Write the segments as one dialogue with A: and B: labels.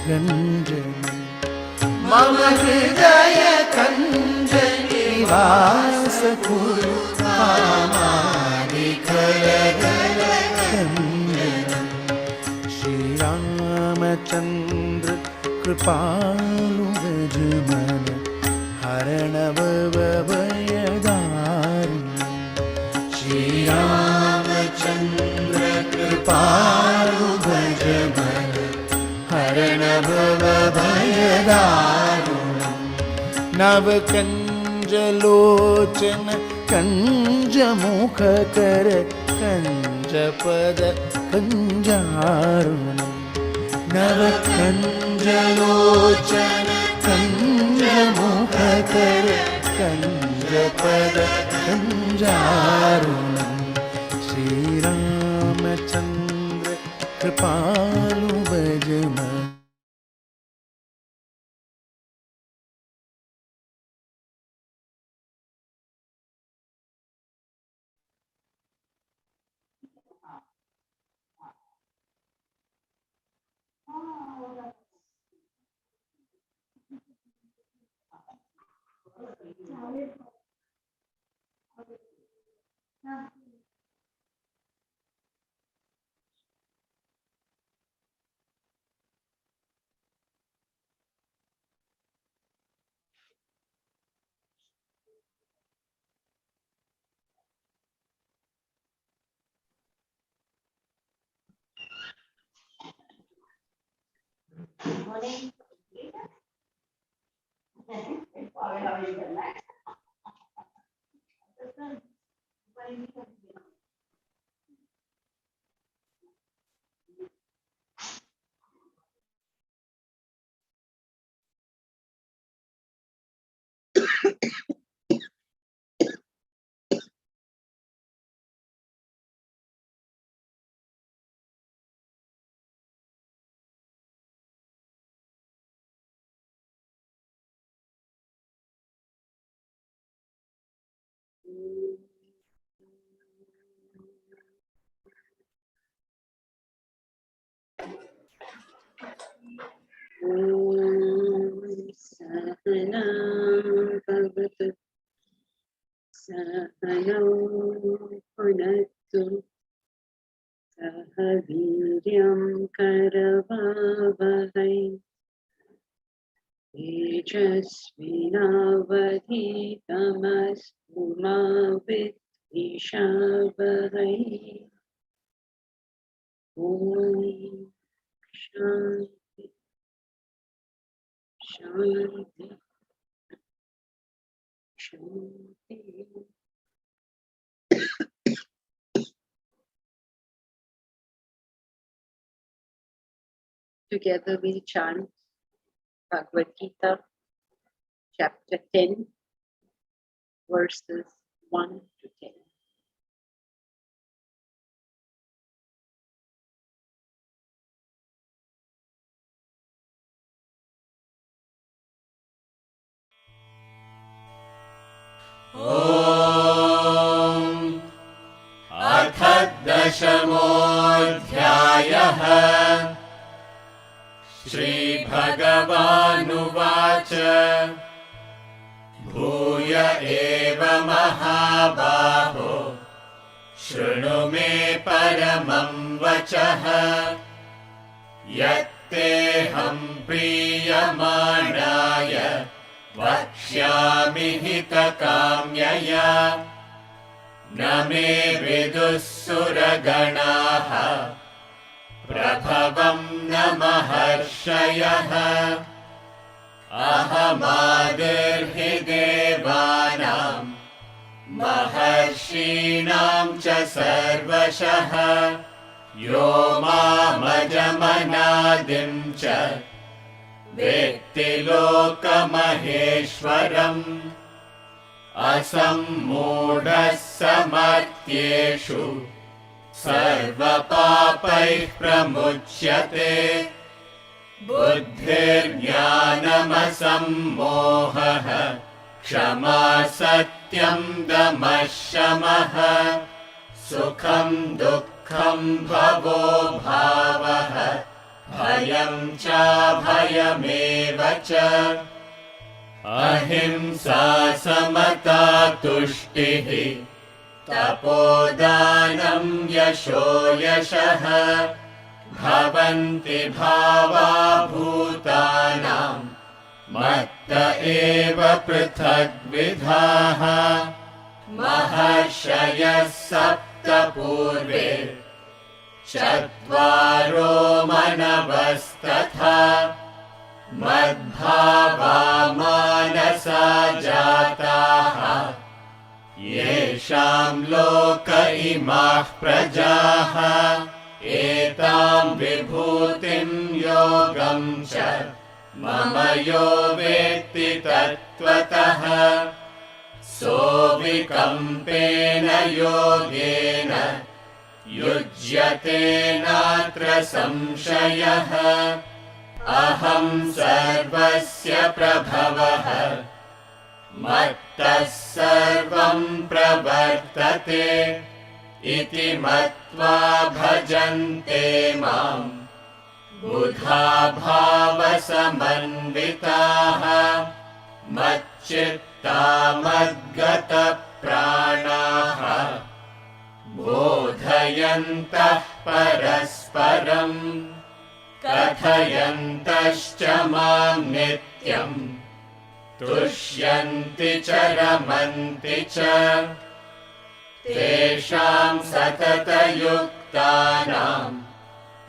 A: गञ्जनं मम हृदय कञ्जनिवास कुरु कामादिकलगञ्जनं श्रीरामचन्द्र कृपालु भजमन हरण भवभयदारुण्यं श्रीरामचन्द्र कृपालु भजमन हरण भवभयदारुण्यं नवकञ्जलोचन कञ्जमुखकर कञ्जपद कञ्जारुणं नवकञ्जलोचन कञ्जमुखकर कञ्जपद कञ्जारुणं श्रीरामचन्द्र कृपालु भजमन
B: सहना भवतु सहनौ भुनक्तु सह वीर्यं करवावहै तेजस्विनावधीतमस्तु मा विद्विषावहै ॐ शान्ति शान्ति शान्ति. Together we chant Bhagavad Gita, chapter 10, verses 1 to 10.
C: अथ दशमोऽध्यायः श्रीभगवानुवाच भूय एव महाबाहो शृणु मे परमं वचः यत्तेऽहं प्रीयमाणाय वक्ष्यामि हितकाम्यया न मे विदुः सुरगणाः प्रभवं न महर्षयः अहमादिर्हि देवानां महर्षीणां च सर्वशः यो मामजमनादिं च वेत्ति लोकमहेश्वरम् असम्मूढः समर्थ्येषु सर्वपापैः प्रमुच्यते बुद्धिर्ज्ञानमसम्मोहः क्षमा सत्यं दमः शमः सुखं दुःखं भवो भावः Bhayam cha bhayameva cha. Ahimsa samata tushtihi. Tapodanam yasho yashaha. Bhavanti bhava bhutanam. Matta eva prithak vidhaha. Maharshayas sapta purve. Chatvaro manavastatha. Madbhava manasa jataha. Yesham loka imah prajaha. Etam vibhutim yogam cha. Mama yo vetti tattvataha. So vikampena yogena. Yujyate natra samshayaha. Aham sarvasya prabhavaha. Mattas sarvam pravartate. Iti matva bhajante mam. Buddha bhava samanvitaha. Macchitta madgata pranaha. Bodhayantah parasparam. Kathayantascha mam nityam. Tushyanti cha ramanti cha. Tesham satata yuktanam.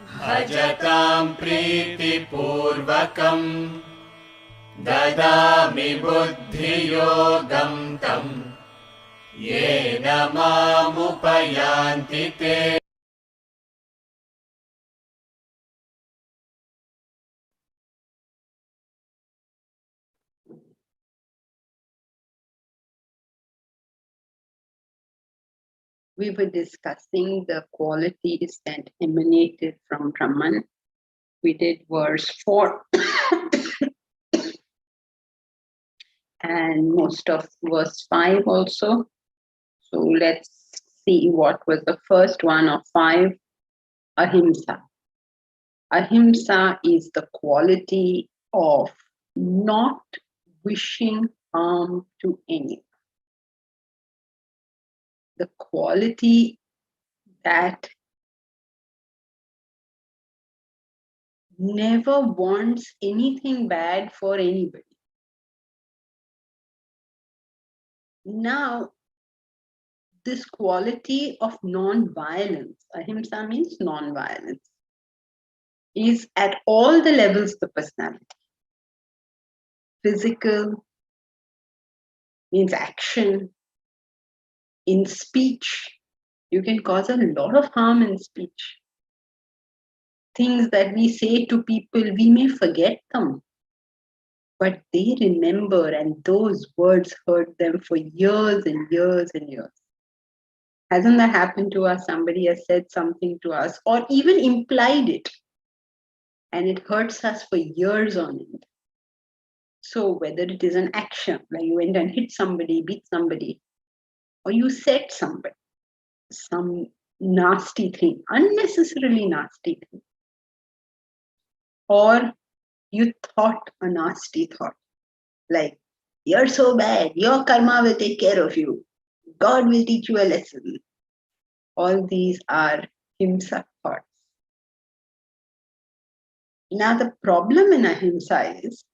C: Bhajatam priti purvakam. Dadami buddhi yogam tam. Yena mamupayanti te.
B: We were discussing the qualities that emanated from Brahman. We did verse 4 and most of verse 5 also. So let's see what was the first one of 5. Ahimsa. Ahimsa is the quality of not wishing harm to anyone. The quality that never wants anything bad for anybody. Now, this quality of non-violence, ahimsa means non-violence, is at all the levels of the personality. Physical means action. In speech, you can cause a lot of harm in speech. Things that we say to people, we may forget them, but they remember, and those words hurt them for years and years and years. Hasn't that happened to us? Somebody has said something to us or even implied it, and it hurts us for years on end. So whether it is an action, like you went and hit somebody, beat somebody, or you said somebody some nasty thing, unnecessarily nasty thing, or you thought a nasty thought, like, you're so bad, your karma will take care of you, God will teach you a lesson. All these are himsa thoughts. Now the problem in ahimsa is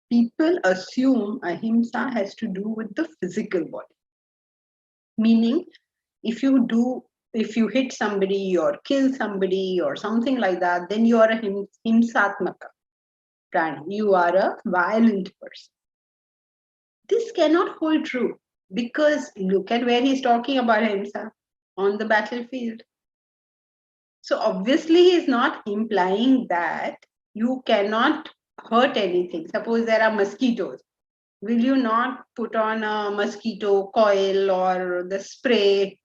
B: people assume ahimsa has to do with the physical body. Meaning, if you hit somebody or kill somebody or something like that, then you are a himsatmaka prani. You are a violent person. This cannot hold true because look at where he's talking about ahimsa, on the battlefield. So obviously he's not implying that you cannot hurt anything. Suppose there are mosquitoes. Will you not put on a mosquito coil or the spray,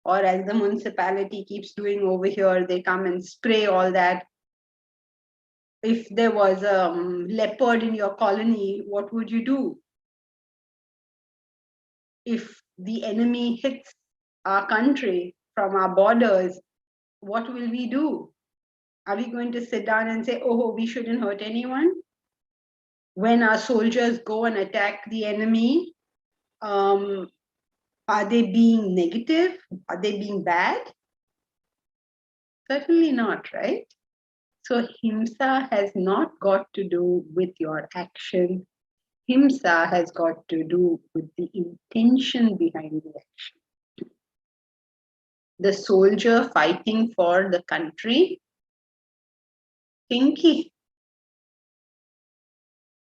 B: or as the municipality keeps doing over here, they come and spray all that? If there was a leopard in your colony, what would you do? If the enemy hits our country from our borders, what will we do? Are we going to sit down and say, oh, we shouldn't hurt anyone? When our soldiers go and attack the enemy, are they being negative? Are they being bad? Certainly not, right? So Ahimsa has not got to do with your action. Ahimsa has got to do with the intention behind the action. The soldier fighting for the country, Tinky.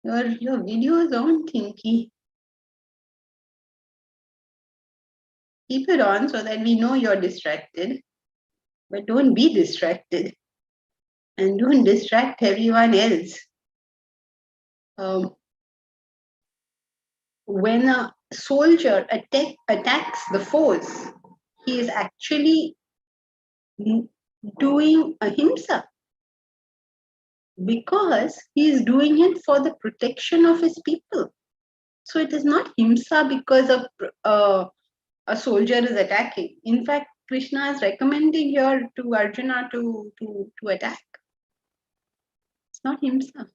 B: Your video is on, Tinky. Keep it on so that we know you're distracted. But don't be distracted. And don't distract everyone else. When a soldier attacks the foes, he is actually doing ahimsa because he is doing it for the protection of his people. So it is not himsa because of a soldier is attacking. In fact, Krishna is recommending here to Arjuna to attack. It's not himsa.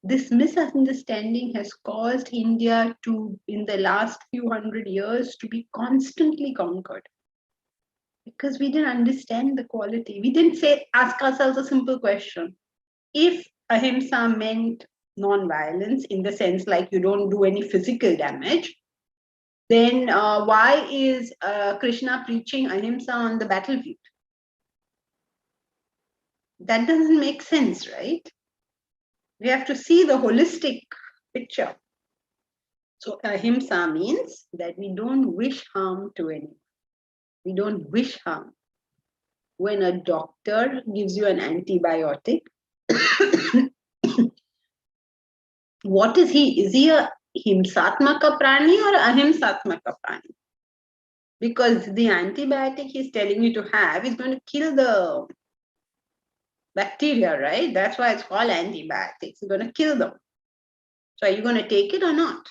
B: This misunderstanding has caused India to, in the last few hundred years, to be constantly conquered. Because we didn't understand the quality. We didn't ask ourselves a simple question. If ahimsa meant non-violence, in the sense like you don't do any physical damage, then why is Krishna preaching ahimsa on the battlefield? That doesn't make sense, right? We have to see the holistic picture. So ahimsa means that we don't wish harm to anyone. We don't wish harm. When a doctor gives you an antibiotic, what is he? Is he a himsatmaka prani or ahimsatmaka prani? Because the antibiotic he's telling you to have is going to kill the bacteria, right? That's why it's called antibiotics. It's going to kill them. So are you going to take it or not?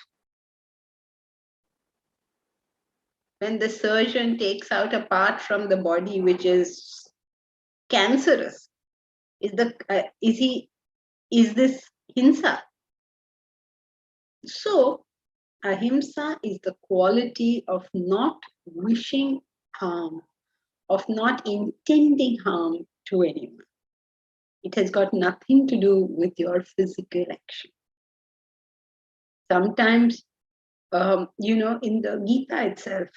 B: When the surgeon takes out a part from the body which is cancerous, is this hinsa? So ahimsa is the quality of not wishing harm, of not intending harm to anyone. It has got nothing to do with your physical action. Sometimes, in the Gita itself,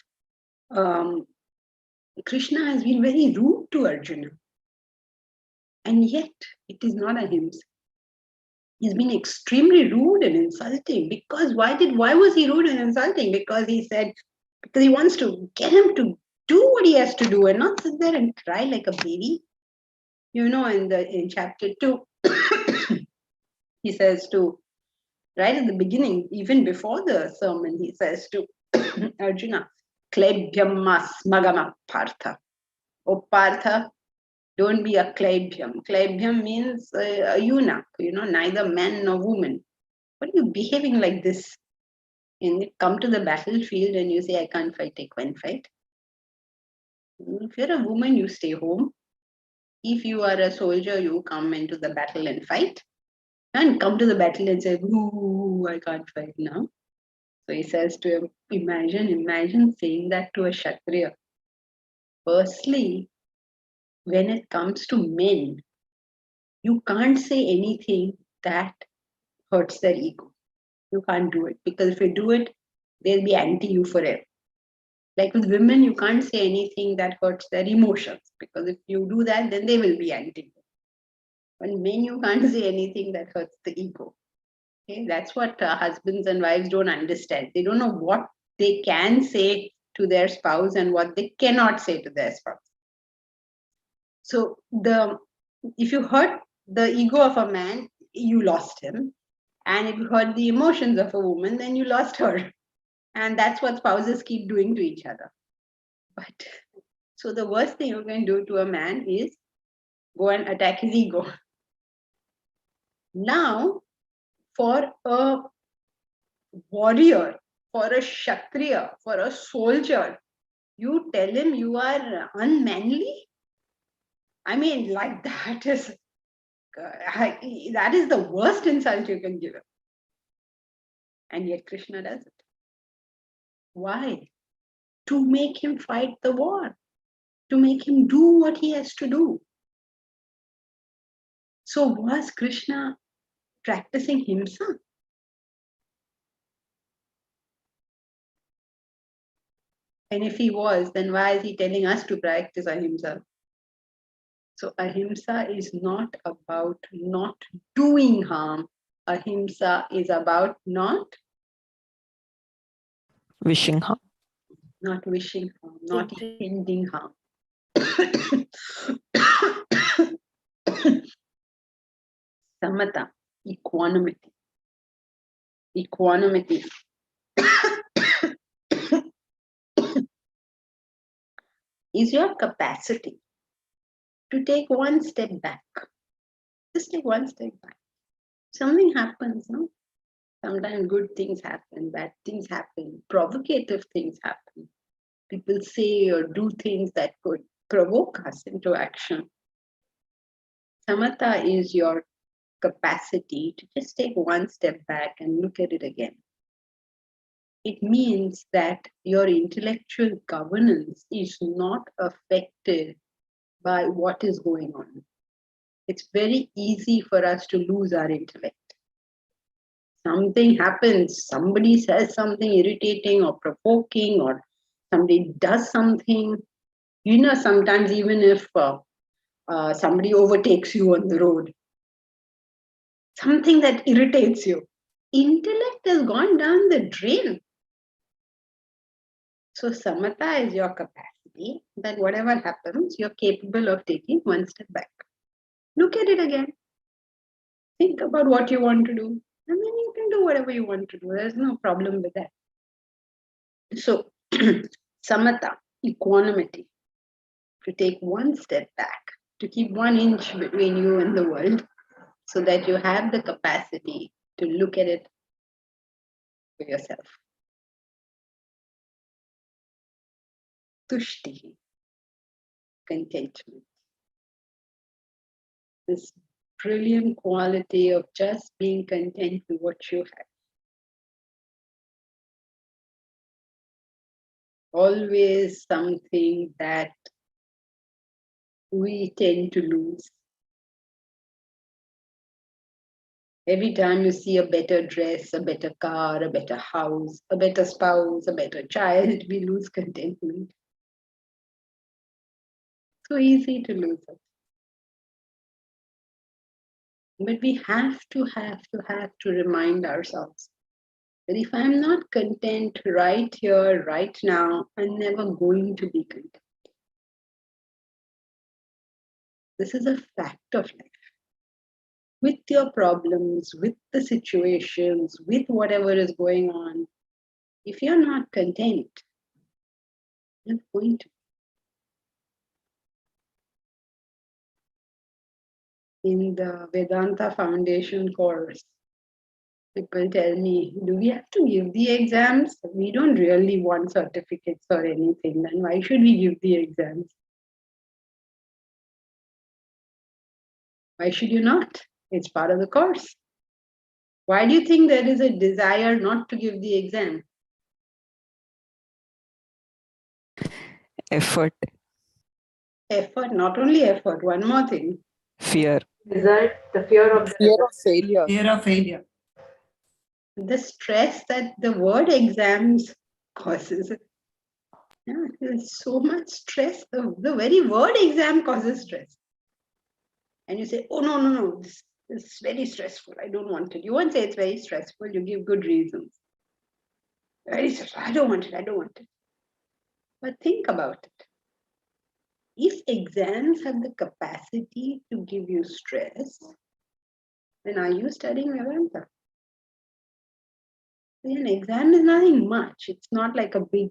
B: Krishna has been very rude to Arjuna. And yet, it is not ahimsa. He's been extremely rude and insulting. Because why was he rude and insulting? Because he wants to get him to do what he has to do and not sit there and cry like a baby. In chapter 2, he says to, right at the beginning, even before the sermon, he says to Arjuna, Klebhyam magama partha. Oh, Partha, don't be a klebhyam. Klebhyam means a eunuch, neither man nor woman. What are you behaving like this? And you come to the battlefield and you say, I can't fight, I can't fight. If you're a woman, you stay home. If you are a soldier, you come into the battle and fight. And come to the battle and say, ooh, I can't fight now. So he says to him, imagine saying that to a Kshatriya. Firstly, when it comes to men, you can't say anything that hurts their ego. You can't do it, because if you do it, they'll be anti you forever. Like with women, you can't say anything that hurts their emotions, because if you do that, then they will be anti you. But men, you can't say anything that hurts the ego. Okay, that's what husbands and wives don't understand. They don't know what they can say to their spouse and what they cannot say to their spouse. So if you hurt the ego of a man, you lost him. And if you hurt the emotions of a woman, then you lost her. And that's what spouses keep doing to each other. But so the worst thing you can do to a man is go and attack his ego. Now, for a warrior, for a Kshatriya, for a soldier, you tell him you are unmanly? I mean, like that is the worst insult you can give him. And yet Krishna does it. Why? To make him fight the war, to make him do what he has to do. So was Krishna practicing Ahimsa? And if he was, then why is he telling us to practice Ahimsa? So Ahimsa is not about not doing harm. Ahimsa is about not
D: wishing harm.
B: Not wishing harm, not intending harm. Samatha, equanimity. Equanimity is your capacity to take one step back. Just take one step back. Something happens, no? Sometimes good things happen, bad things happen, provocative things happen. People say or do things that could provoke us into action. Samatha is your capacity to just take one step back and look at it again. It means that your intellectual governance is not affected by what is going on. It's very easy for us to lose our intellect. Something happens, somebody says something irritating or provoking, or somebody does something. You know, sometimes even if somebody overtakes you on the road, something that irritates you, intellect has gone down the drain. So samatha is your capacity that whatever happens, you're capable of taking one step back. Look at it again. Think about what you want to do. And then you can do whatever you want to do. There's no problem with that. So samatha, equanimity, to take one step back, to keep 1 inch between you and the world, so that you have the capacity to look at it for yourself. Tushti, contentment. This brilliant quality of just being content with what you have. Always something that we tend to lose. Every time you see a better dress, a better car, a better house, a better spouse, a better child, we lose contentment. So easy to lose it. But we have to remind ourselves that if I'm not content right here, right now, I'm never going to be content. This is a fact of life. With your problems, with the situations, with whatever is going on, if you're not content, you're not going to. In the Vedanta Foundation course, people tell me, do we have to give the exams? We don't really want certificates or anything. Then why should we give the exams? Why should you not? It's part of the course. Why do you think there is a desire not to give the exam?
D: Effort,
B: Effort, not only effort, one more thing.
D: fear.
B: Result, the fear of
D: Failure.
E: Fear of failure.
B: the stress that the word exams causes. Yeah, there's so much stress. The very word exam causes stress. And you say, oh, no, this is very stressful. I don't want it. You won't say it's very stressful. You give good reasons. Very stressful. I don't want it. But think about it. If exams have the capacity to give you stress, then are you studying Vedanta? An exam is nothing much. It's not like a big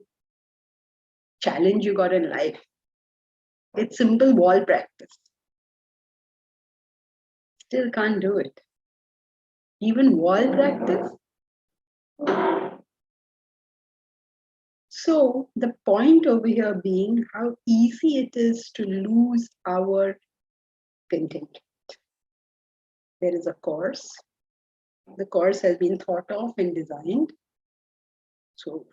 B: challenge you got in life. It's simple wall practice. Still can't do it. Even wall practice. So the point over here being how easy it is to lose our contentment. There is a course. The course has been thought of and designed. So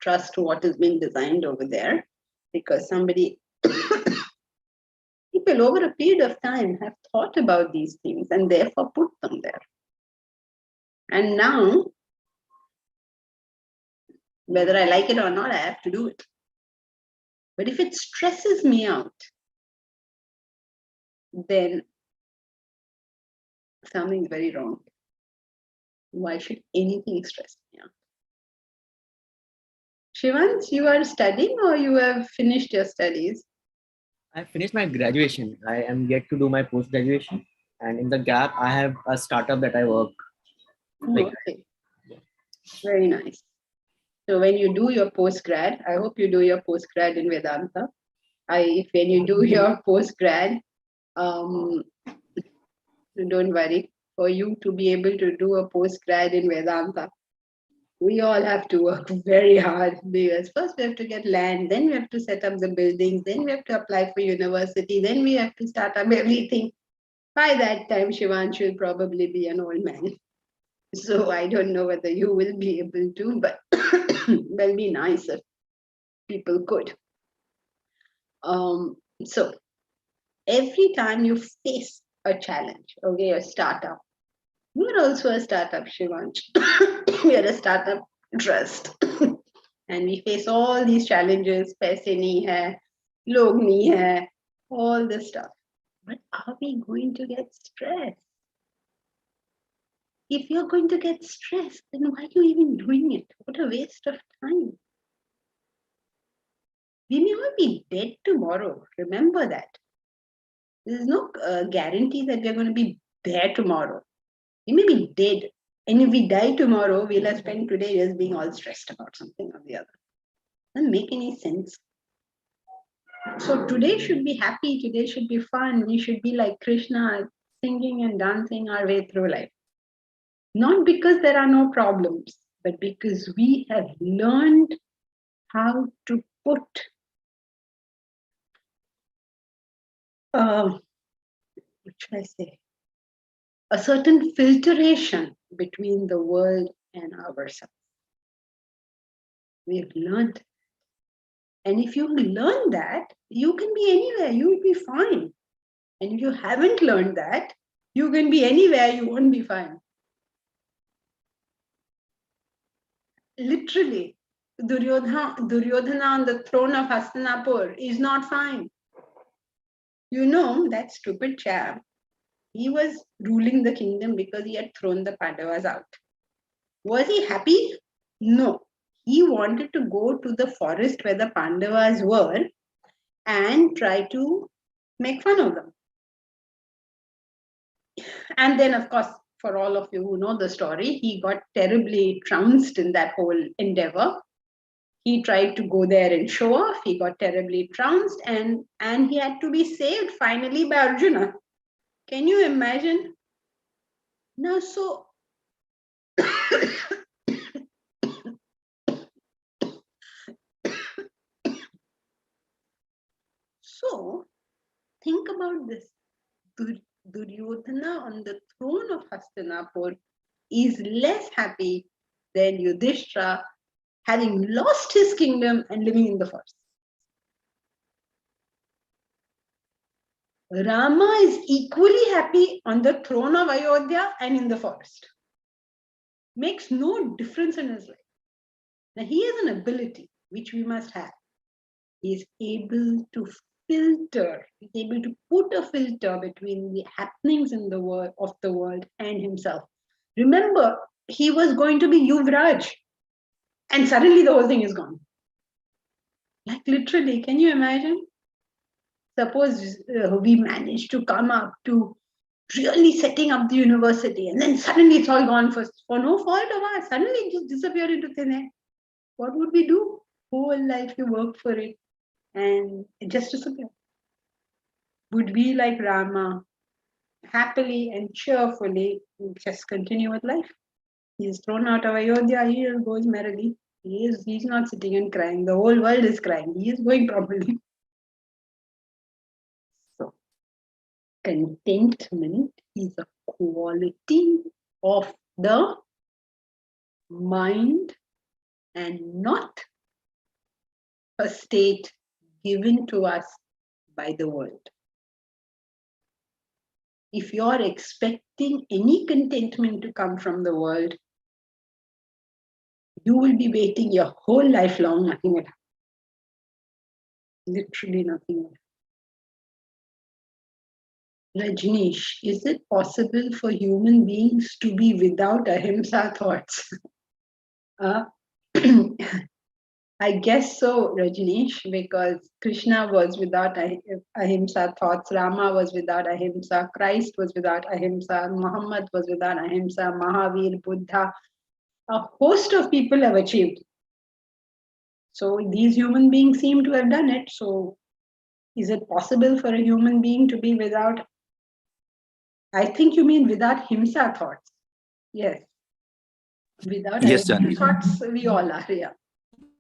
B: trust what is being designed over there, because somebody, people over a period of time have thought about these things and therefore put them there. And now, whether I like it or not, I have to do it. But if it stresses me out, then something's very wrong. Why should anything stress me out? Shivans, you are studying or you have finished your studies?
E: I finished my graduation. I am yet to do my post-graduation. And in the gap, I have a startup that I work.
B: Okay. Very nice. So when you do your postgrad, I hope you do your postgrad in Vedanta. When you do your postgrad, don't worry. For you to be able to do a postgrad in Vedanta, we all have to work very hard, because first we have to get land, then we have to set up the buildings, then we have to apply for university, then we have to start up everything. By that time, Shivansh will probably be an old man. So I don't know whether you will be able to, but that'll be nice if people could. So every time you face a challenge, okay, a startup, we're also a startup, Shivansh. We are a startup trust. And we face all these challenges, paise nahi hai, log nahi hai, all this stuff. But are we going to get stressed? If you're going to get stressed, then why are you even doing it? What a waste of time. We may all be dead tomorrow. Remember that. There's no guarantee that we're going to be there tomorrow. We may be dead. And if we die tomorrow, we'll have spent today just being all stressed about something or the other. Doesn't make any sense. So today should be happy. Today should be fun. We should be like Krishna, singing and dancing our way through life. Not because there are no problems, but because we have learned how to put what should I say? A certain filtration between the world and ourselves. We have learned. And if you learn that, you can be anywhere, you will be fine. And if you haven't learned that, you can be anywhere, you won't be fine. Literally, Duryodhana on the throne of Hastinapur is not fine. You know, that stupid chap, he was ruling the kingdom because he had thrown the Pandavas out. Was he happy? No. He wanted to go to the forest where the Pandavas were and try to make fun of them. And then, of course, for all of you who know the story, he got terribly trounced in that whole endeavor. He tried to go there and show off. He got terribly trounced and he had to be saved finally by Arjuna. Can you imagine? Now, so so think about this. Duryodhana on the throne of Hastinapur is less happy than Yudhishthira having lost his kingdom and living in the forest. Rama is equally happy on the throne of Ayodhya and in the forest. Makes no difference in his life. Now he has an ability which we must have. He is able to filter, he's able to put a filter between the happenings in the world of the world and himself. Remember, he was going to be Yuvraj, and suddenly the whole thing is gone. Like literally, can you imagine? Suppose we managed to come up to really setting up the university, and then suddenly it's all gone for no fault of ours. Suddenly it just disappeared into thin air. What would we do? Whole life we worked for it, and it just disappeared. Would we, like Rama, happily and cheerfully just continue with life? He's thrown out of Ayodhya, he goes merrily. He's not sitting and crying. The whole world is crying. He is going properly. Contentment is a quality of the mind and not a state given to us by the world. If you're expecting any contentment to come from the world, you will be waiting your whole life long, nothing will happen. Literally nothing will happen. Rajneesh, is it possible for human beings to be without ahimsa thoughts? I guess so, Rajneesh, because Krishna was without ahimsa thoughts, Rama was without ahimsa, Christ was without ahimsa, Muhammad was without ahimsa, Mahavir, Buddha. A host of people have achieved. So these human beings seem to have done it. So is it possible for a human being to be without? I think you mean without himsa thoughts. Yes. Without ahimsa thoughts, we all are, yeah.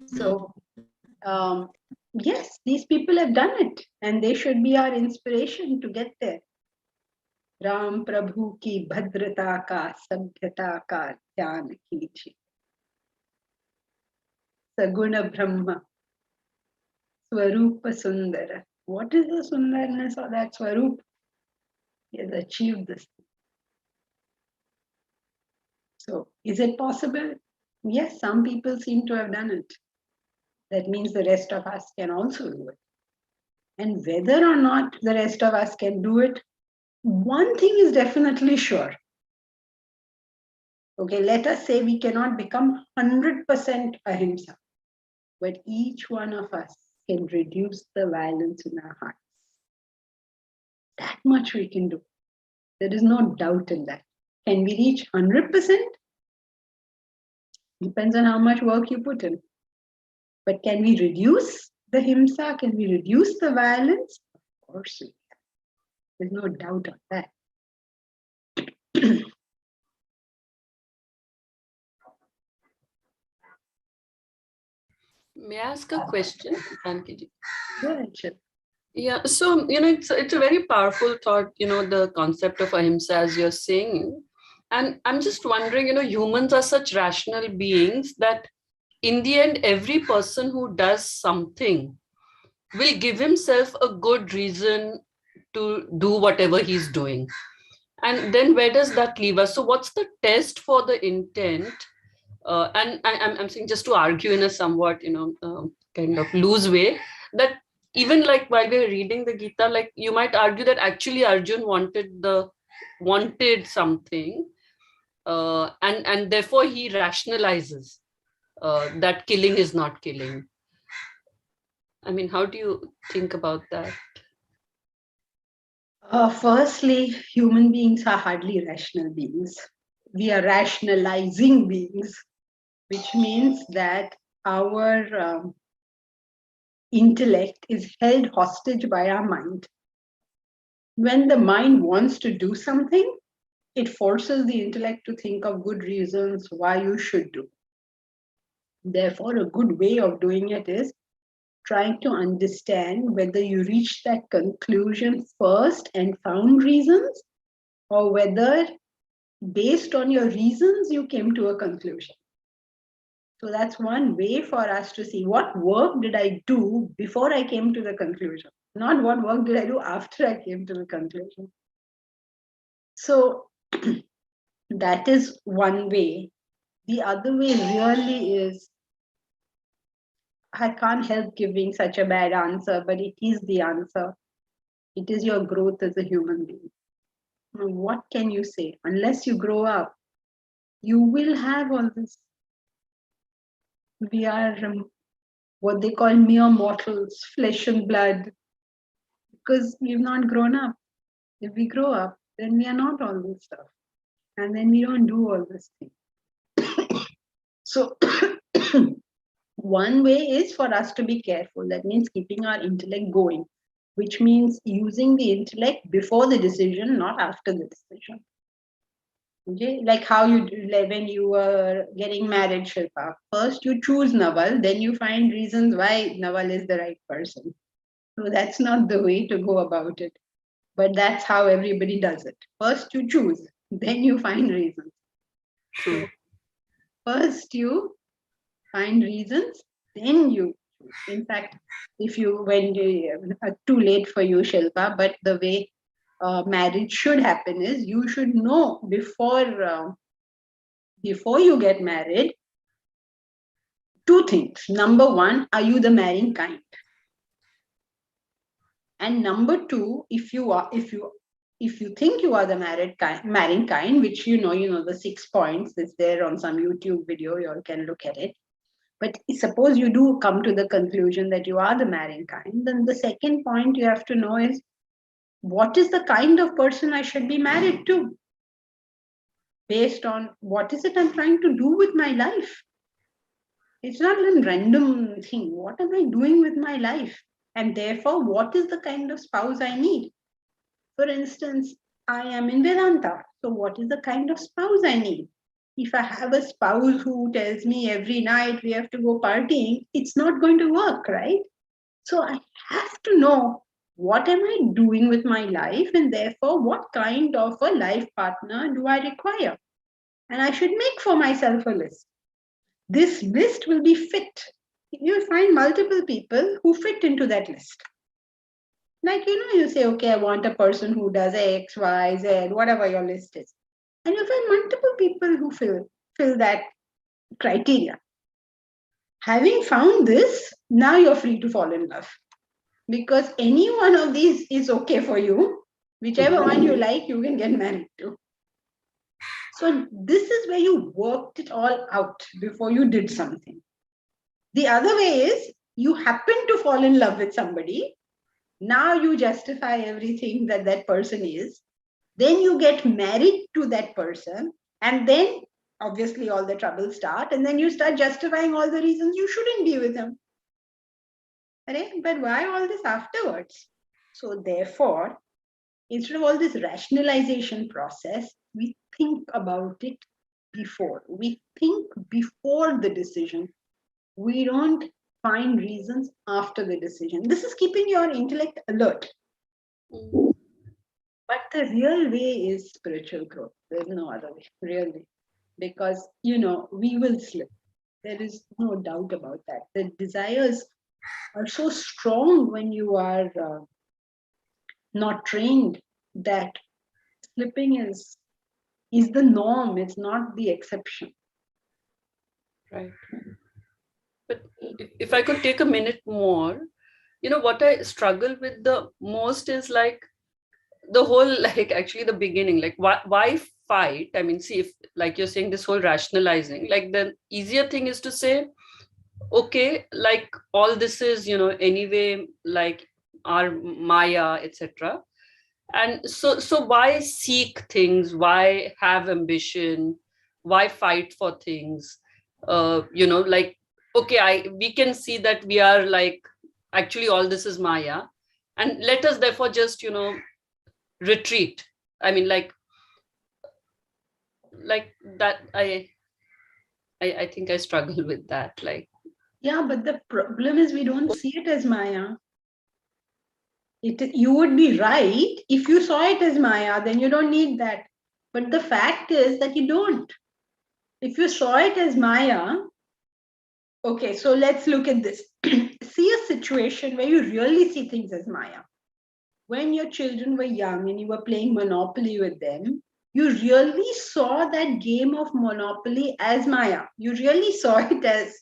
B: So, yes, these people have done it and they should be our inspiration to get there. Ram Prabhu ki bhadrata ka sabhyata ka dhyan kijiye. Saguna Brahma, Swarupa Sundara. What is the sundarness of that Swarup? He has achieved this. So, is it possible? Yes, some people seem to have done it. That means the rest of us can also do it. And whether or not the rest of us can do it, one thing is definitely sure. Okay, let us say we cannot become 100% ahimsa, but each one of us can reduce the violence in our hearts. That much we can do. There is no doubt in that. Can we reach 100%? Depends on how much work you put in. But can we reduce the himsa? Can we reduce the violence? Of course we can. There's no doubt on that.
F: May I ask a question, Pankiji?
B: Go ahead, Chip.
F: Yeah, so, it's a very powerful thought, the concept of ahimsa, as you're saying. And I'm just wondering, humans are such rational beings that in the end, every person who does something will give himself a good reason to do whatever he's doing. And then where does that leave us? So what's the test for the intent? And I'm saying, just to argue in a somewhat, kind of loose way, that even like while we're reading the Gita, like you might argue that actually Arjun wanted something, and therefore he rationalizes that killing is not killing. I mean, how do you think about that?
B: Firstly, human beings are hardly rational beings. We are rationalizing beings, which means that our intellect is held hostage by our mind. When the mind wants to do something, it forces the intellect to think of good reasons why you should do. Therefore, a good way of doing it is trying to understand whether you reached that conclusion first and found reasons, or whether based on your reasons you came to a conclusion. So that's one way for us to see what work did I do before I came to the conclusion, not what work did I do after I came to the conclusion. So that is one way. The other way really is, I can't help giving such a bad answer, but it is the answer. It is your growth as a human being. Now, what can you say? Unless you grow up, you will have all this. We are what they call mere mortals, flesh and blood, because we've not grown up. If we grow up, then we are not all this stuff. And then we don't do all this thing. So one way is for us to be careful. That means keeping our intellect going, which means using the intellect before the decision, not after the decision. Okay, like how you do, like when you were getting married, Shilpa. First you choose Naval, then you find reasons why Naval is the right person. So that's not the way to go about it. But that's how everybody does it. First you choose, then you find reasons.
F: True.
B: First you find reasons, then you choose. In fact, if you, when too late for you, Shilpa, but the way marriage should happen is you should know before you get married two things. Number one, are you the marrying kind? And number two, if you think you are the marrying kind, which you know the 6 points is there on some YouTube video, you all can look at it. But suppose you do come to the conclusion that you are the marrying kind, then the second point you have to know is, what is the kind of person I should be married to? Based on what is it I'm trying to do with my life? It's not a random thing. What am I doing with my life? And therefore, what is the kind of spouse I need? For instance, I am in Vedanta. So what is the kind of spouse I need? If I have a spouse who tells me every night we have to go partying, it's not going to work, right? So I have to know, what am I doing with my life? And therefore, what kind of a life partner do I require? And I should make for myself a list. This list will be fit. You'll find multiple people who fit into that list. Like, you say, okay, I want a person who does X, Y, Z, whatever your list is. And you find multiple people who fill that criteria. Having found this, now you're free to fall in love. Because any one of these is okay for you. Whichever one you like, you can get married to. So this is where you worked it all out before you did something. The other way is, you happen to fall in love with somebody. Now you justify everything that person is. Then you get married to that person. And then obviously all the troubles start. And then you start justifying all the reasons you shouldn't be with him. Right? But why all this afterwards? So therefore, instead of all this rationalization process, we think about it before. We think before the decision. We don't find reasons after the decision. This is keeping your intellect alert. But the real way is spiritual growth. There's no other way, really. Because, we will slip. There is no doubt about that. The desires are so strong when you are not trained, that slipping is the norm. It's not the exception.
F: Right. But if I could take a minute more, what I struggle with the most is like the whole, actually the beginning, why fight? I mean, see, if like you're saying this whole rationalizing, the easier thing is to say, okay, all this is, anyway, our Maya, etc. And so why seek things? Why have ambition? Why fight for things? Okay, we can see that we are actually all this is Maya, and let us therefore just retreat. I mean, like that. I think I struggle with that.
B: Yeah, but the problem is, we don't see it as Maya. You would be right if you saw it as Maya, then you don't need that. But the fact is that you don't. If you saw it as Maya, okay, so let's look at this. See a situation where you really see things as Maya. When your children were young and you were playing Monopoly with them, you really saw that game of Monopoly as Maya. You really saw it as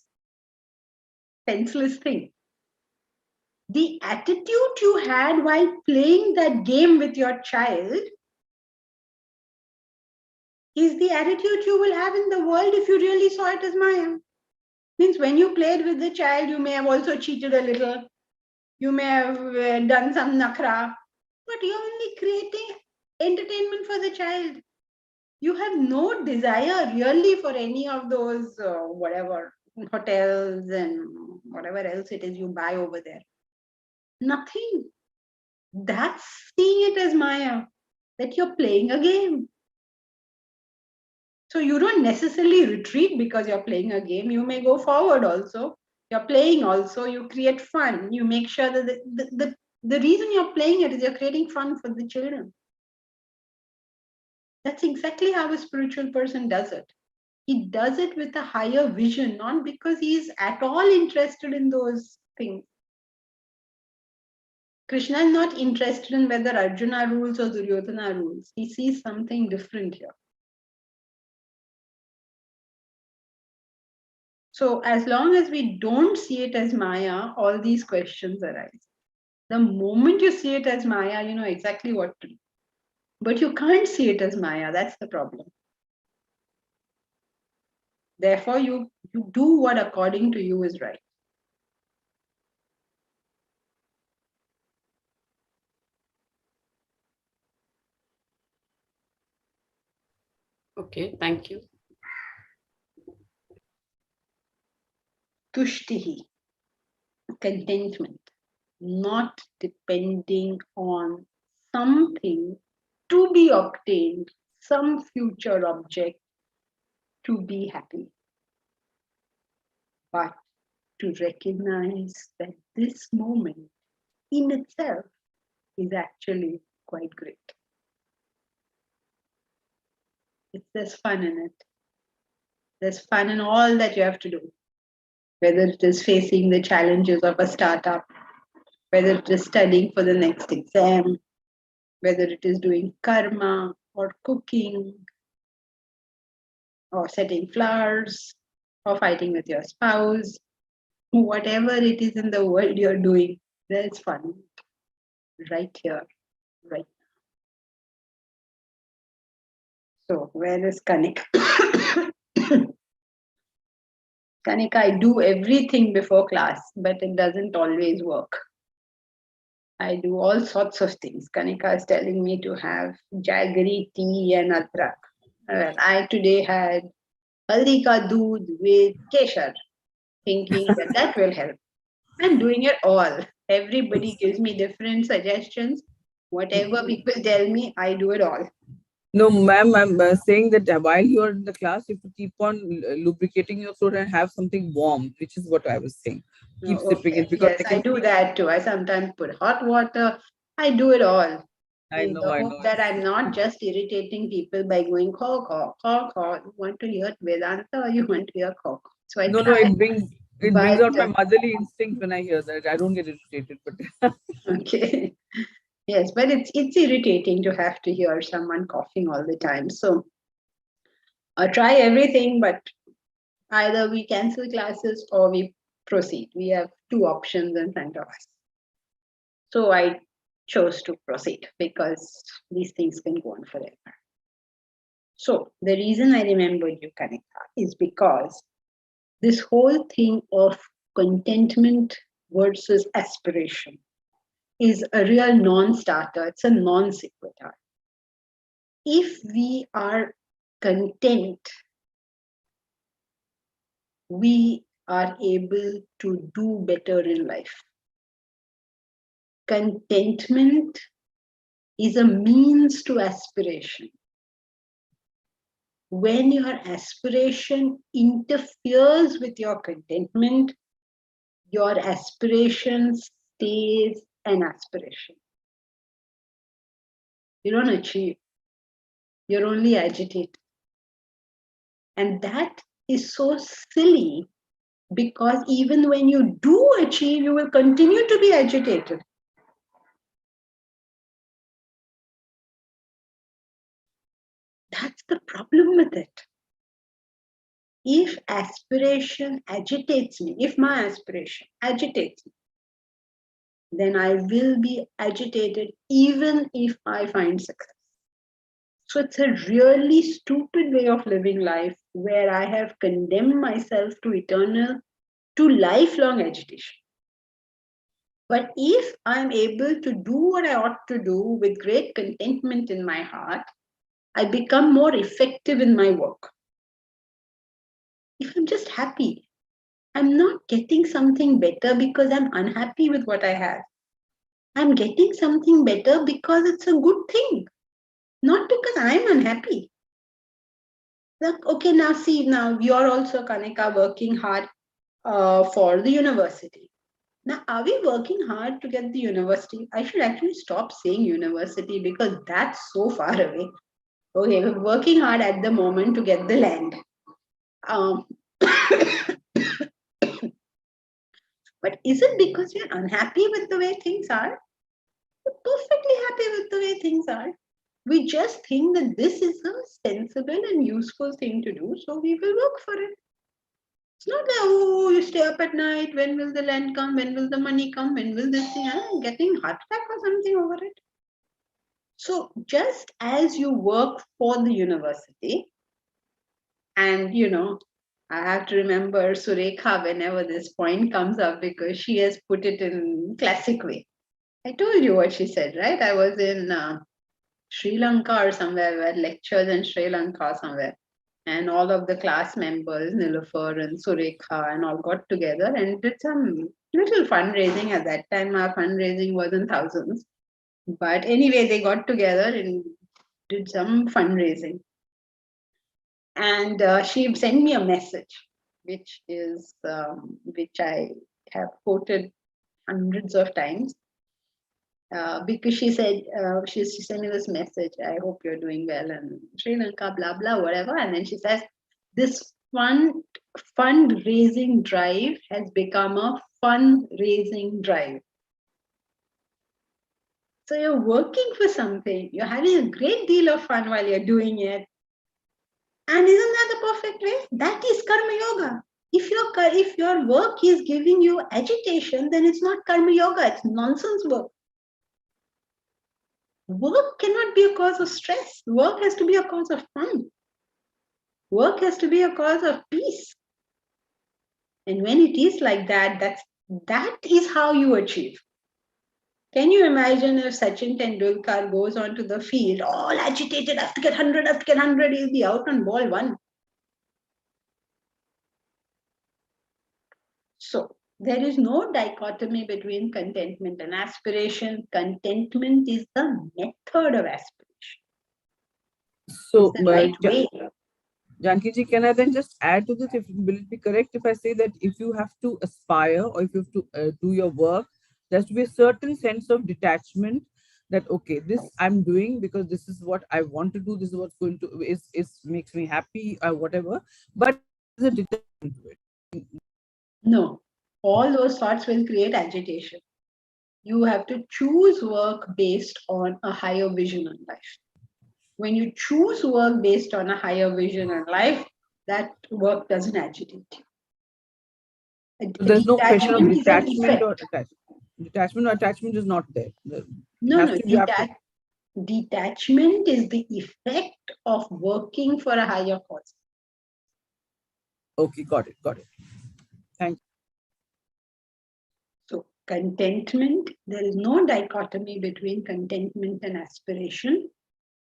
B: senseless thing. The attitude you had while playing that game with your child is the attitude you will have in the world if you really saw it as Maya. Means when you played with the child, you may have also cheated a little. You may have done some nakra, but you're only creating entertainment for the child. You have no desire really for any of those whatever hotels and whatever else it is you buy over there. Nothing. That's seeing it as Maya, that you're playing a game. So you don't necessarily retreat because you're playing a game. You may go forward also. You're playing also. You create fun. You make sure that the The reason you're playing it is you're creating fun for the children. That's exactly how a spiritual person does it. He does it with a higher vision, not because he's at all interested in those things. Krishna is not interested in whether Arjuna rules or Duryodhana rules. He sees something different here. So as long as we don't see it as Maya, all these questions arise. The moment you see it as Maya, you know exactly what to do. But you can't see it as Maya. That's the problem. Therefore, you do what according to you is right.
F: Okay, thank you.
B: Tushtihi, contentment, not depending on something to be obtained, some future object to be happy, but to recognize that this moment in itself is actually quite great. There's fun in it. There's fun in all that you have to do, whether it is facing the challenges of a startup, whether it is studying for the next exam, whether it is doing karma or cooking or setting flowers or fighting with your spouse, whatever it is in the world you're doing, there's fun right here, right now. So where is Kanika? Kanika, I do everything before class, but it doesn't always work. I do all sorts of things. Kanika is telling me to have jaggery tea and adrak. Well, I today had haldi ka doodh with keshar, thinking that will help. I'm doing it all. Everybody gives me different suggestions. Whatever people tell me, I do it all.
G: No, ma'am, I'm saying that while you're in the class, if you keep on lubricating your throat and have something warm, which is what I was saying. Keep sipping it because
B: yes, I do that too. I sometimes put hot water. I do it all.
G: I
B: In
G: know,
B: the
G: I
B: hope
G: know.
B: that I'm not just irritating people by going caw, caw, caw, caw. You want to hear Vedanta or you want to hear caw, caw? So I
G: No,
B: try.
G: it brings
B: but,
G: out my motherly instinct when I hear that. I don't get irritated, but
B: Okay. Yes, but it's irritating to have to hear someone coughing all the time. So I try everything, but either we cancel classes or we proceed. We have two options in front of us. So I chose to proceed because these things can go on forever. So the reason I remembered you, Kanika, is because this whole thing of contentment versus aspiration is a real non-starter. It's a non sequitur. If we are content, we are able to do better in life. Contentment is a means to aspiration. When your aspiration interferes with your contentment, your aspiration stays an aspiration. You don't achieve. You're only agitated. And that is so silly because even when you do achieve, you will continue to be agitated. That's the problem with it. If aspiration agitates me, if my aspiration agitates me, then I will be agitated even if I find success. So it's a really stupid way of living life where I have condemned myself to lifelong agitation. But if I'm able to do what I ought to do with great contentment in my heart, I become more effective in my work. If I'm just happy, I'm not getting something better because I'm unhappy with what I have. I'm getting something better because it's a good thing, not because I'm unhappy. Like, okay, now see, now you're also, Kanika, working hard for the university. Now, are we working hard to get the university? I should actually stop saying university because that's so far away. Okay, we're working hard at the moment to get the land. Um, but is it because we're unhappy with the way things are? We're perfectly happy with the way things are. We just think that this is a sensible and useful thing to do, so we will work for it. It's not like, oh, you stay up at night, when will the land come, when will the money come, when will this thing, I'm getting heart attack or something over it. So just as you work for the university, and I have to remember Surekha whenever this point comes up because she has put it in classic way. I told you what she said, right? I was in Sri Lanka or somewhere, where lectures in Sri Lanka somewhere. And all of the class members, Nilufar and Surekha, and all got together and did some little fundraising. At that time, our fundraising was in thousands. But anyway, they got together and did some fundraising. And she sent me a message, which I have quoted hundreds of times. Because she said, she sent me this message, I hope you're doing well in Sri Lanka, blah, blah, whatever. And then she says, this fundraising drive has become a fundraising drive. So you're working for something, you're having a great deal of fun while you're doing it. And isn't that the perfect way? That is karma yoga. If your work is giving you agitation, then it's not karma yoga, it's nonsense work. Work cannot be a cause of stress. Work has to be a cause of fun. Work has to be a cause of peace. And when it is like that, that is how you achieve. Can you imagine if Sachin Tendulkar goes onto the field, all agitated, I have to get 100, I have to get 100, he'll be out on ball one. So there is no dichotomy between contentment and aspiration. Contentment is the method of aspiration.
G: So,
B: It's the right way.
G: Janki-ji, can I then just add to this? Will it be correct if I say that if you have to aspire or if you have to do your work, there has to be a certain sense of detachment that, okay, this I'm doing because this is what I want to do, this is what's going to is makes me happy or whatever, but there's a detachment to it.
B: No, all those thoughts will create agitation. You have to choose work based on a higher vision in life. When you choose work based on a higher vision in life, that work doesn't agitate you.
G: There's no question of
B: Detachment is an
G: detachment or
B: effect.
G: attachment. Detachment or attachment is not there.
B: No, detachment is the effect of working for a higher cause.
G: Okay, got it. Thank you.
B: So contentment, there is no dichotomy between contentment and aspiration.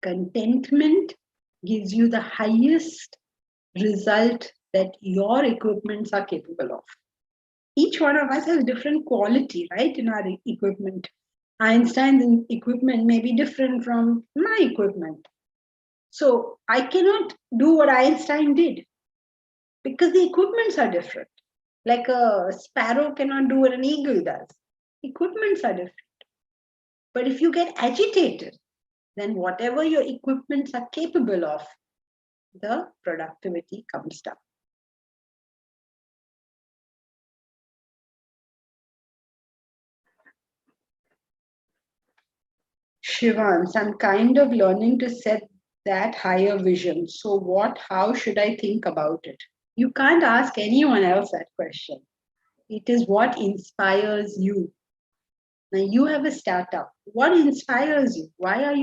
B: Contentment gives you the highest result that your equipments are capable of. Each one of us has different quality, right, in our equipment. Einstein's equipment may be different from my equipment. So I cannot do what Einstein did because the equipments are different. Like a sparrow cannot do what an eagle does. Equipments are different. But if you get agitated, then whatever your equipments are capable of, the productivity comes down. Shivans, I'm kind of learning to set that higher vision. So how should I think about it? You can't ask anyone else that question. It is what inspires you. Now you have a startup. What inspires you? Why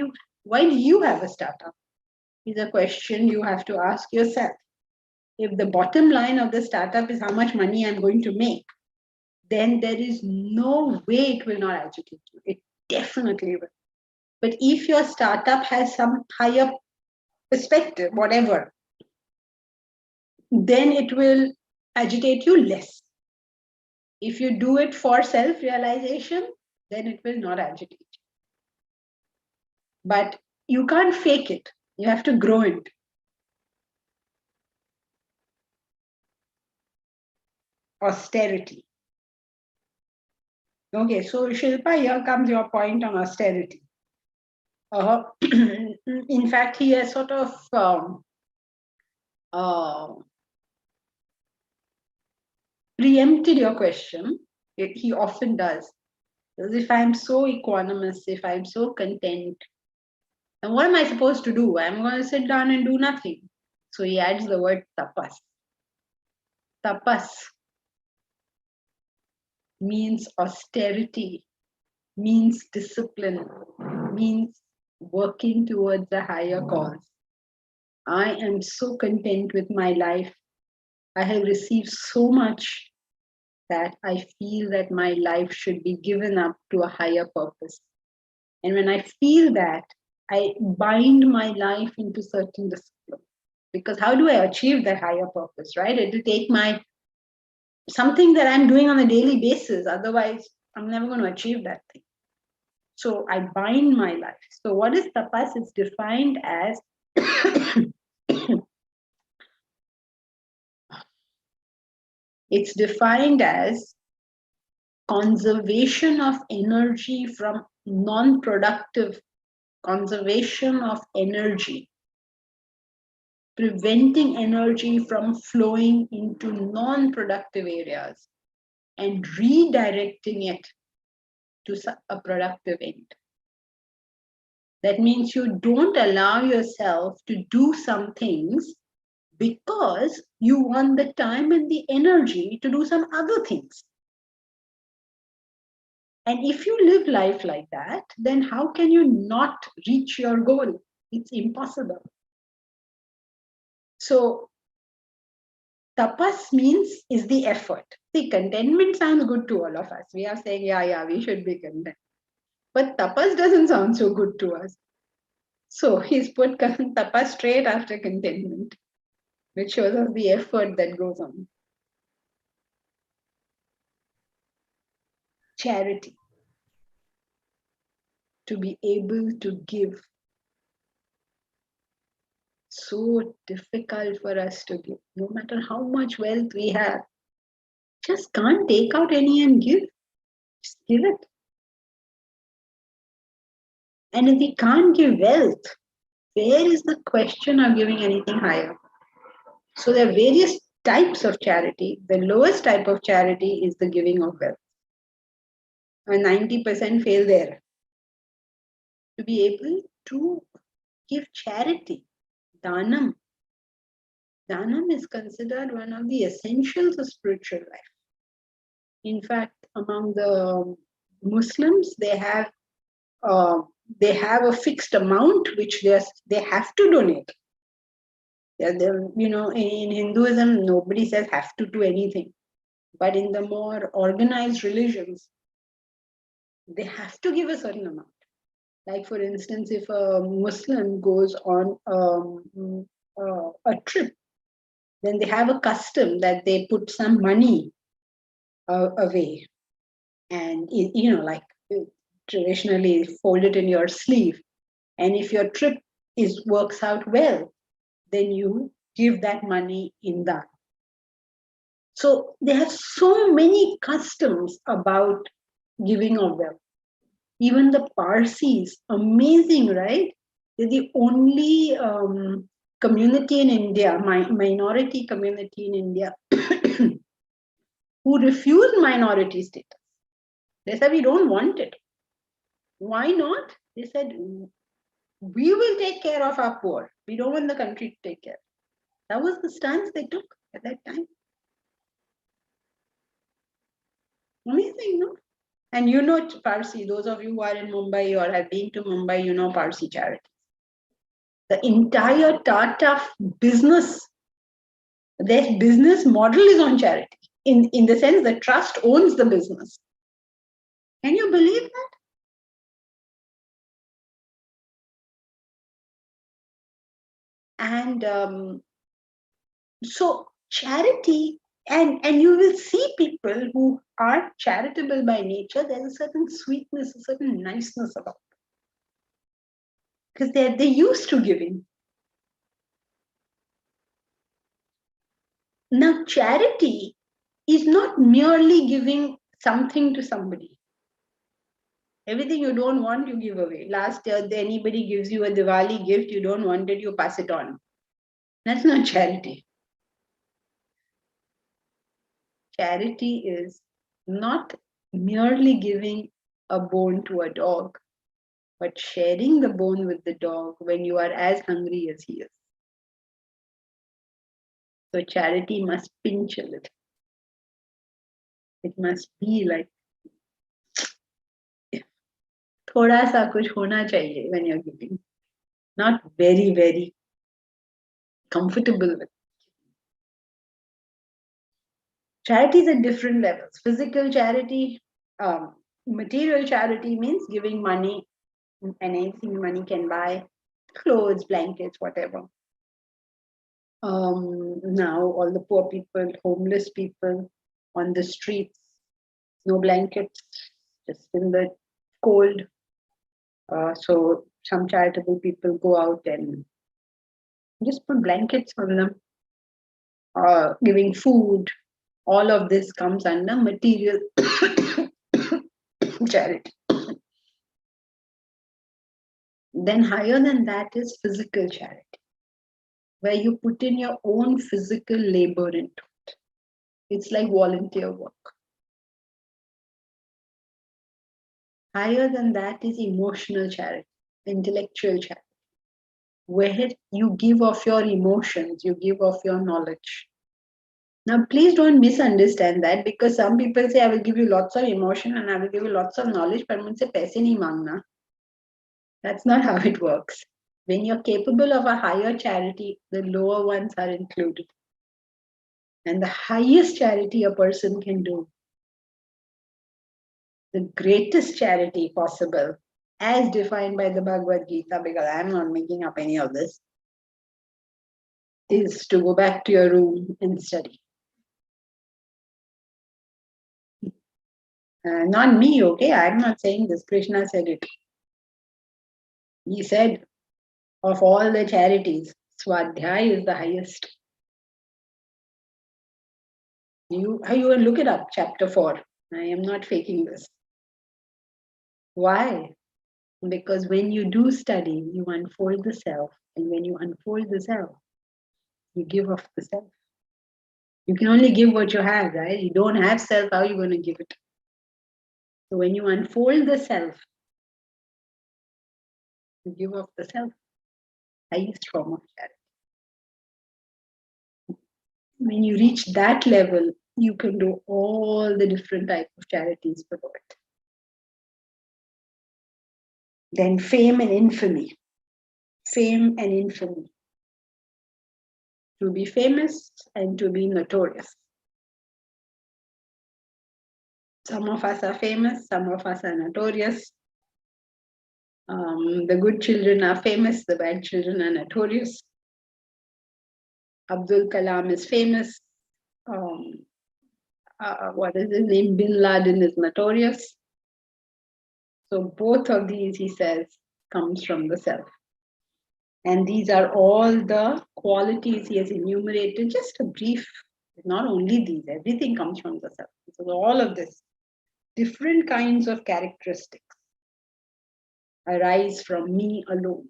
B: do you have a startup? Is a question you have to ask yourself. If the bottom line of the startup is how much money I'm going to make, then there is no way it will not agitate you. It definitely will. But if your startup has some higher perspective, whatever, then it will agitate you less. If you do it for self-realization, then it will not agitate you. But you can't fake it. You have to grow it. Austerity. Okay, so Shilpa, here comes your point on austerity. In fact, he has sort of preempted your question. He often does. Because if I'm so equanimous, if I'm so content, then what am I supposed to do? I'm going to sit down and do nothing. So he adds the word tapas. Tapas means austerity, means discipline, means working towards a higher cause. I am so content with my life. I have received so much that I feel that my life should be given up to a higher purpose. And when I feel that, I bind my life into certain discipline. Because how do I achieve that higher purpose, right? It will take my something that I'm doing on a daily basis. Otherwise, I'm never going to achieve that thing. So I bind my life. So what is tapas? It's defined as it's defined as conservation of energy from non-productive conservation of energy, preventing energy from flowing into non-productive areas and redirecting it to a productive end. That means you don't allow yourself to do some things because you want the time and the energy to do some other things. And if you live life like that, then how can you not reach your goal? It's impossible. So tapas means is the effort. See, contentment sounds good to all of us. We are saying, yeah, we should be content. But tapas doesn't sound so good to us. So he's put tapas straight after contentment, which shows us the effort that goes on. Charity. To be able to give. So difficult for us to give. No matter how much wealth we have, just can't take out any and give. Just give it. And if we can't give wealth, where is the question of giving anything higher? So there are various types of charity. The lowest type of charity is the giving of wealth. And 90% fail there. To be able to give charity, dhanam. Dhanam is considered one of the essentials of spiritual life. In fact, among the Muslims, they have a fixed amount which they have to donate. In Hinduism, nobody says have to do anything. But in the more organized religions, they have to give a certain amount. Like, for instance, if a Muslim goes on a trip, then they have a custom that they put some money away. And, like traditionally fold it in your sleeve. And if your trip works out well, then you give that money in that. So they have so many customs about giving of wealth. Even the Parsis, amazing, right? They're the only community in India, minority community in India, who refused minority status. They said, we don't want it. Why not? They said, we will take care of our poor. We don't want the country to take care. That was the stance they took at that time. Amazing, no? And you know Parsi, those of you who are in Mumbai or have been to Mumbai, you know Parsi charities. The entire Tata business, their business model is on charity. In the sense the trust owns the business. Can you believe that? And so charity, and you will see people who are charitable by nature, there's a certain sweetness, a certain niceness about them. Because they're used to giving. Now, charity is not merely giving something to somebody. Everything you don't want, you give away. Last year, anybody gives you a Diwali gift, you don't want it, you pass it on. That's not charity. Charity is not merely giving a bone to a dog, but sharing the bone with the dog when you are as hungry as he is. So charity must pinch a little. It must be like, thoda sa kuch hona chahiye when you're giving. Not very, very comfortable with. Charity is at different levels. Physical charity, material charity means giving money and anything money can buy, clothes, blankets, whatever. Now all the poor people, homeless people on the streets, no blankets, just in the cold. So some charitable people go out and just put blankets on them, giving food. All of this comes under material charity. Then higher than that is physical charity, where you put in your own physical labor into it. It's like volunteer work. Higher than that is emotional charity, intellectual charity, where you give of your emotions, you give of your knowledge. Now, please don't misunderstand that, because some people say, I will give you lots of emotion and I will give you lots of knowledge, but मुझसे पैसे नहीं मांगना. That's not how it works. When you're capable of a higher charity, the lower ones are included. And the highest charity a person can do, the greatest charity possible, as defined by the Bhagavad Gita, because I'm not making up any of this, is to go back to your room and study. Not me, okay? I'm not saying this. Krishna said it. He said, of all the charities, Swadhyay is the highest. You will look it up, chapter 4. I am not faking this. Why? Because when you do study, you unfold the self. And when you unfold the self, you give of the self. You can only give what you have, right? You don't have self, how are you going to give it? So when you unfold the self, you give of the self, highest form of charity. When you reach that level, you can do all the different types of charities below it. Then fame and infamy. Fame and infamy. To be famous and to be notorious. Some of us are famous, some of us are notorious. The good children are famous, the bad children are notorious. Abdul Kalam is famous. What is his name? Bin Laden is notorious. So both of these, he says, comes from the self. And these are all the qualities he has enumerated, just a brief, not only these, everything comes from the self. So all of this, different kinds of characteristics arise from me alone.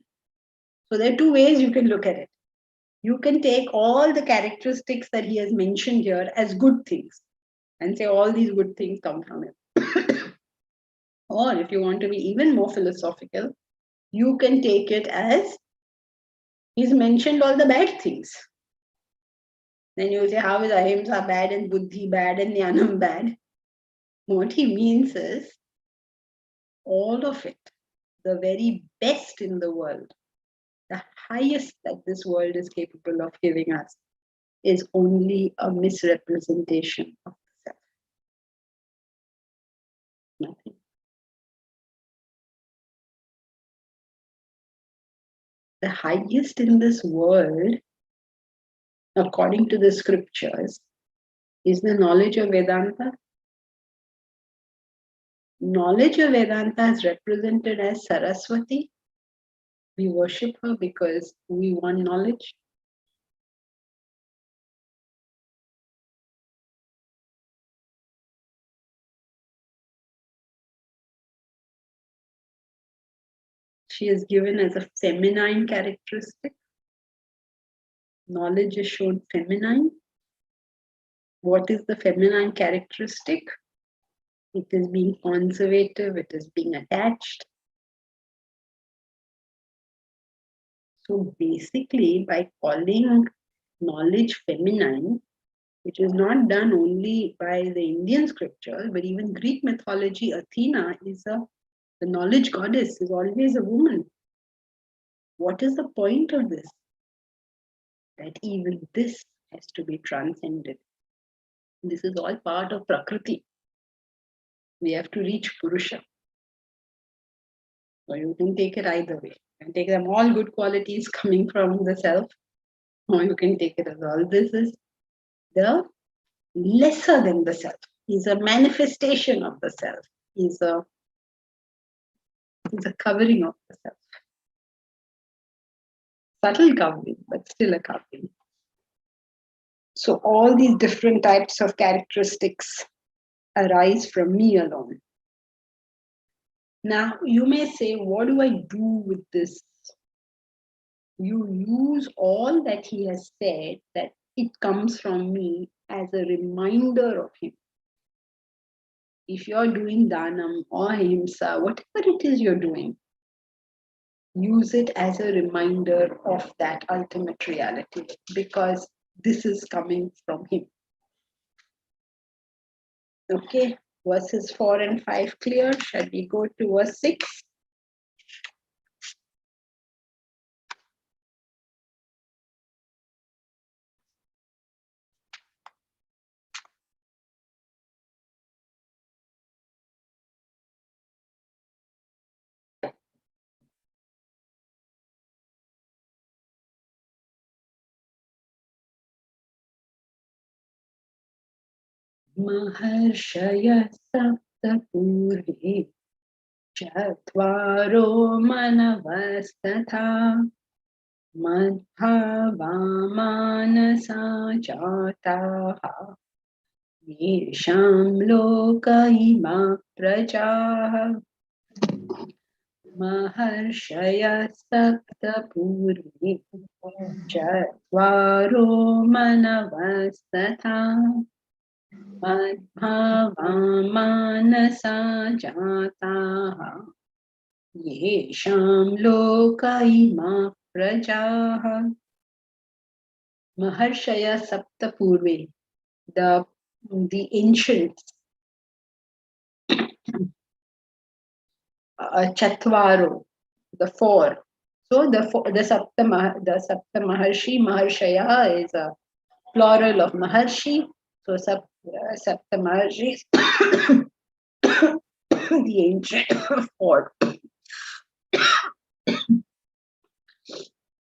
B: So there are two ways you can look at it. You can take all the characteristics that he has mentioned here as good things and say all these good things come from him. Or if you want to be even more philosophical, you can take it as he's mentioned all the bad things. Then you say, how is Ahimsa bad and Buddhi bad and Jnanam bad? What he means is all of it, the very best in the world, the highest that this world is capable of giving us, is only a misrepresentation of the self. Nothing. The highest in this world, according to the scriptures, is the knowledge of Vedanta. Knowledge of Vedanta is represented as Saraswati. We worship her because we want knowledge. she is given as a feminine characteristic. Knowledge is shown feminine. What is the feminine characteristic? It is being conservative, it is being attached. So basically, by calling knowledge feminine, which is not done only by the Indian scripture, but even Greek mythology, Athena is the knowledge goddess, is always a woman. What is the point of this? That even this has to be transcended. This is all part of Prakriti. We have to reach Purusha. So you can take it either way. You can take them all good qualities coming from the self, or you can take it as all this is the lesser than the self. Is a manifestation of the self. Is a covering of the self. Subtle covering, but still a covering. So all these different types of characteristics arise from me alone. Now, you may say, what do I do with this? You use all that he has said, that it comes from me, as a reminder of him. If you're doing dhanam or ahimsa, whatever it is you're doing, use it as a reminder of that ultimate reality, because this is coming from him. Okay, verses 4 and 5 clear. Shall we go to verse 6? Maharshaya sapta purve chatvaro manavastatha madbhava manasa jataha yesham loka ima prajaha. Maharshaya sapta purve chatvaro manavastatha madbhava manasa jataha yesham loka ima prajaha. Maharshaya sapta purve, the ancients, chatvaro, the four. So the sapta maharshi, maharshaya is a plural of maharshi. So sapta maharshi, the ancient four.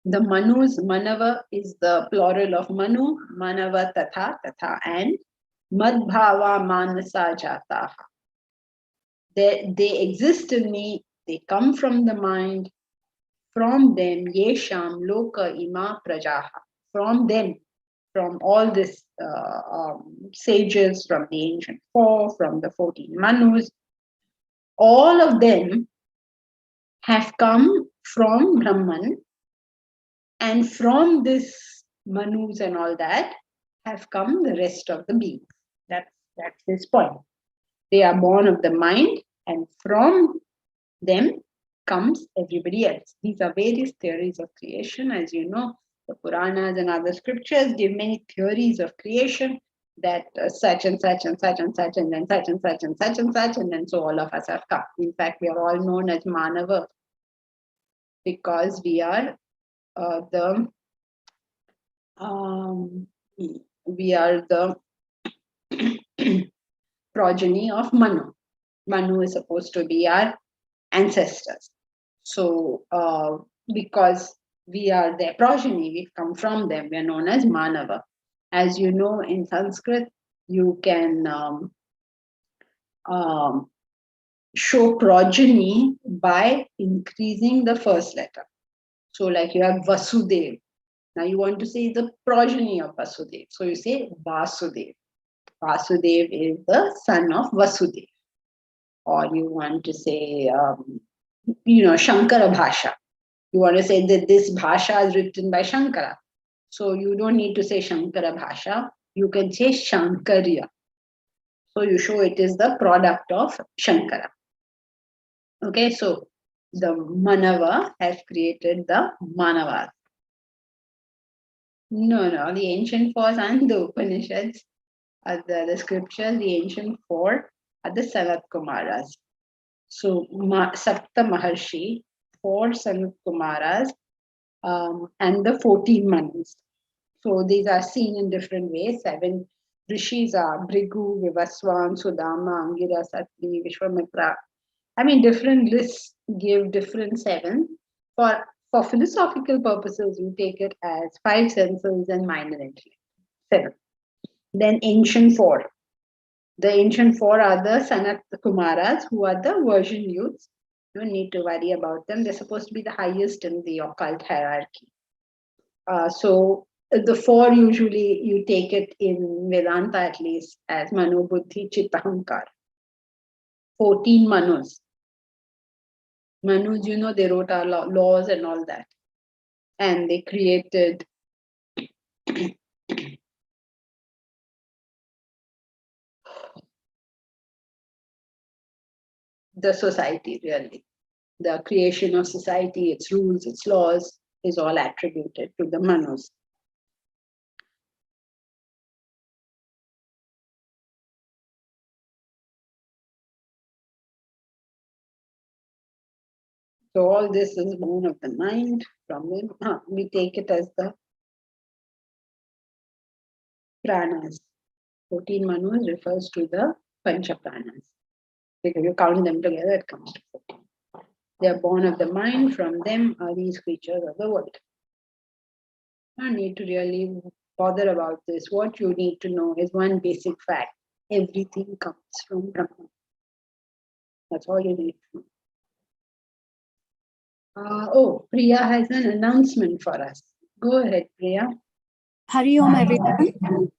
B: The manus, manava is the plural of manu, manava tatha, and madbhava manasa jataha. They exist in me, they come from the mind, from them yesham loka ima prajaha. From them, from all this sages, from the ancient four, from the 14 manus, all of them have come from Brahman, and from this manus and all that have come the rest of the beings. That's his point. They are born of the mind, and from them comes everybody else. These are various theories of creation. As you know, the Puranas and other scriptures give many theories of creation, that such and such and such and such and then such and such and such and such, and then so all of us have come. In fact, we are all known as Manava, because we are the progeny of Manu. Manu is supposed to be our ancestors. So because we are their progeny, we come from them, we are known as Manava. As you know, in Sanskrit, you can show progeny by increasing the first letter. So like you have Vasudev. Now you want to say the progeny of Vasudev. So you say Vasudev. Vasudev is the son of Vasudev. Or you want to say Shankara Bhasha. You want to say that this Bhasha is written by Shankara. So you don't need to say Shankara Bhasha. You can say Shankarya. So you show it is the product of Shankara. Okay, so the Manava has created the Manavas. No, the ancient fours and the Upanishads are the scriptures, the ancient four are the Sanat Kumaras. So Sapta Maharshi, 4 Sanat Kumaras, and the 14 Manus. So these are seen in different ways. 7 rishis are Bhrigu, Vivaswan, Sudama, Angira, Satri, Vishwamitra. I mean, different lists give different 7. For philosophical purposes, you take it as 5 senses and minor intellect. 7. Then ancient 4. The ancient 4 are the Sanat Kumaras, who are the virgin youths. You don't need to worry about them. They're supposed to be the highest in the occult hierarchy. So the 4 usually you take it in Vedanta at least as Mano, Buddhi, Chitta, Ahankar. 14 Manus. Manus, they wrote our laws and all that. And they created the society, really. The creation of society, its rules, its laws is all attributed to the Manus. So all this is born of the mind. From them, we take it as the pranas. 14 Manus refers to the Pancha pranas. Because you count them together, it comes to 14. They are born of the mind. From them are these creatures of the world. You don't need to really bother about this. What you need to know is one basic fact. Everything comes from Brahma. That's all you need to know. Priya has an announcement for us. Go ahead, Priya.
H: Hari Om, everyone.